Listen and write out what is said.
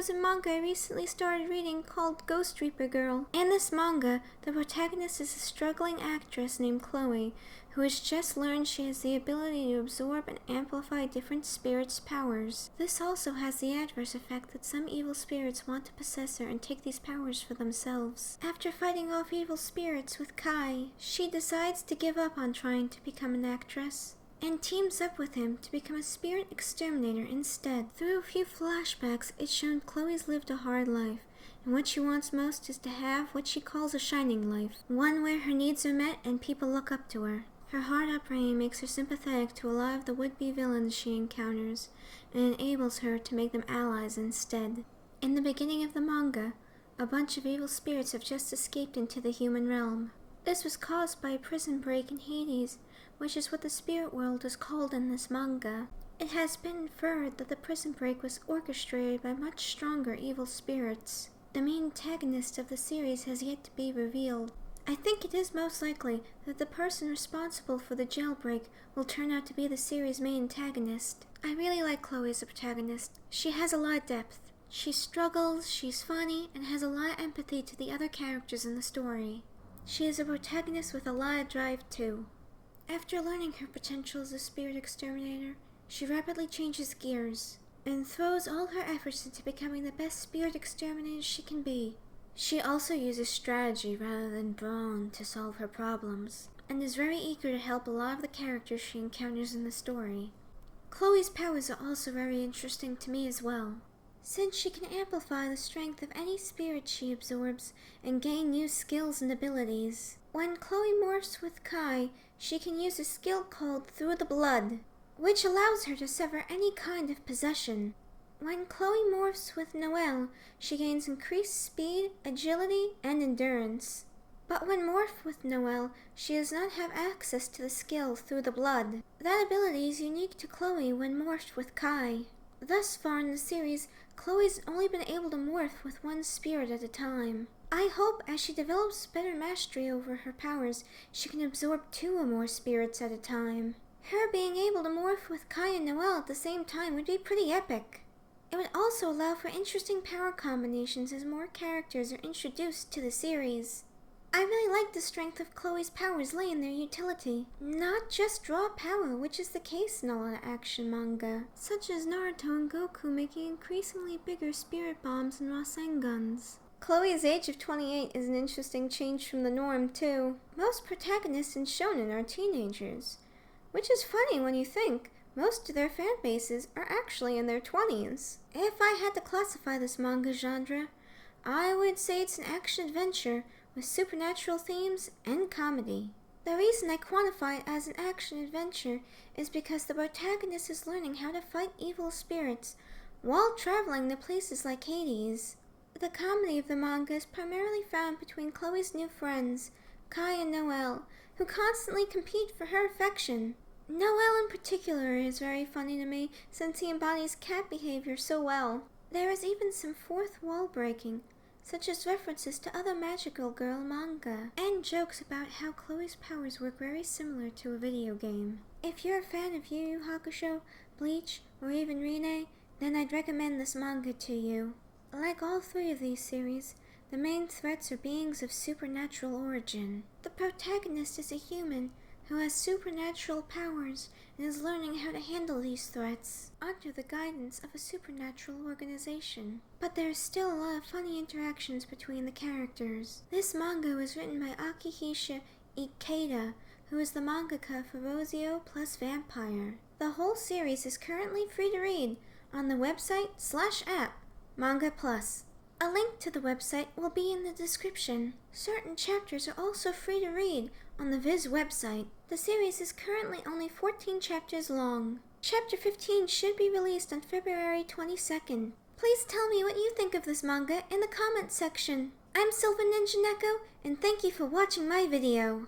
was a manga I recently started reading called Ghost Reaper Girl. In this manga, the protagonist is a struggling actress named Chloe, who has just learned she has the ability to absorb and amplify different spirits' powers. This also has the adverse effect that some evil spirits want to possess her and take these powers for themselves. After fighting off evil spirits with Kai, she decides to give up on trying to become an actress and teams up with him to become a spirit exterminator instead. Through a few flashbacks, it's shown Chloe's lived a hard life, and what she wants most is to have what she calls a shining life, one where her needs are met and people look up to her. Her hard upbringing makes her sympathetic to a lot of the would-be villains she encounters, and enables her to make them allies instead. In the beginning of the manga, a bunch of evil spirits have just escaped into the human realm. This was caused by a prison break in Hades, which is what the spirit world is called in this manga. It has been inferred that the prison break was orchestrated by much stronger evil spirits. The main antagonist of the series has yet to be revealed. I think it is most likely that the person responsible for the jailbreak will turn out to be the series' main antagonist. I really like Chloe as a protagonist. She has a lot of depth. She struggles, she's funny, and has a lot of empathy to the other characters in the story. She is a protagonist with a lot of drive too. After learning her potential as a spirit exterminator, she rapidly changes gears and throws all her efforts into becoming the best spirit exterminator she can be. She also uses strategy rather than brawn to solve her problems, and is very eager to help a lot of the characters she encounters in the story. Chloe's powers are also very interesting to me as well, since she can amplify the strength of any spirit she absorbs and gain new skills and abilities. When Chloe morphs with Kai, she can use a skill called Through the Blood, which allows her to sever any kind of possession. When Chloe morphs with Noelle, she gains increased speed, agility, and endurance. But when morphed with Noelle, she does not have access to the skill Through the Blood. That ability is unique to Chloe when morphed with Kai. Thus far in the series, Chloe's only been able to morph with one spirit at a time. I hope as she develops better mastery over her powers, she can absorb 2 or more spirits at a time. Her being able to morph with Kai and Noelle at the same time would be pretty epic. It would also allow for interesting power combinations as more characters are introduced to the series. I really like the strength of Chloe's powers lay in their utility, not just raw power, which is the case in a lot of action manga, such as Naruto and Goku making increasingly bigger spirit bombs and Rasenguns. Chloe's age of 28 is an interesting change from the norm too. Most protagonists in shonen are teenagers, which is funny when you think most of their fan bases are actually in their 20s. If I had to classify this manga genre, I would say it's an action-adventure with supernatural themes and comedy. The reason I quantify it as an action-adventure is because the protagonist is learning how to fight evil spirits while traveling to places like Hades. The comedy of the manga is primarily found between Chloe's new friends, Kai and Noelle, who constantly compete for her affection. Noelle in particular is very funny to me since he embodies cat behavior so well. There is even some fourth wall breaking, such as references to other magical girl manga, and jokes about how Chloe's powers work very similar to a video game. If you're a fan of Yu Yu Hakusho, Bleach, or even Rinne, then I'd recommend this manga to you. Like all 3 of these series, the main threats are beings of supernatural origin. The protagonist is a human who has supernatural powers and is learning how to handle these threats under the guidance of a supernatural organization. But there is still a lot of funny interactions between the characters. This manga was written by Akihisa Ikeda, who is the mangaka for Rosio plus Vampire. The whole series is currently free to read on the website/app Manga Plus. A link to the website will be in the description. Certain chapters are also free to read on the Viz website. The series is currently only 14 chapters long. Chapter 15 should be released on February 22nd. Please tell me what you think of this manga in the comments section. I'm Silver Ninja Neko, and thank you for watching my video.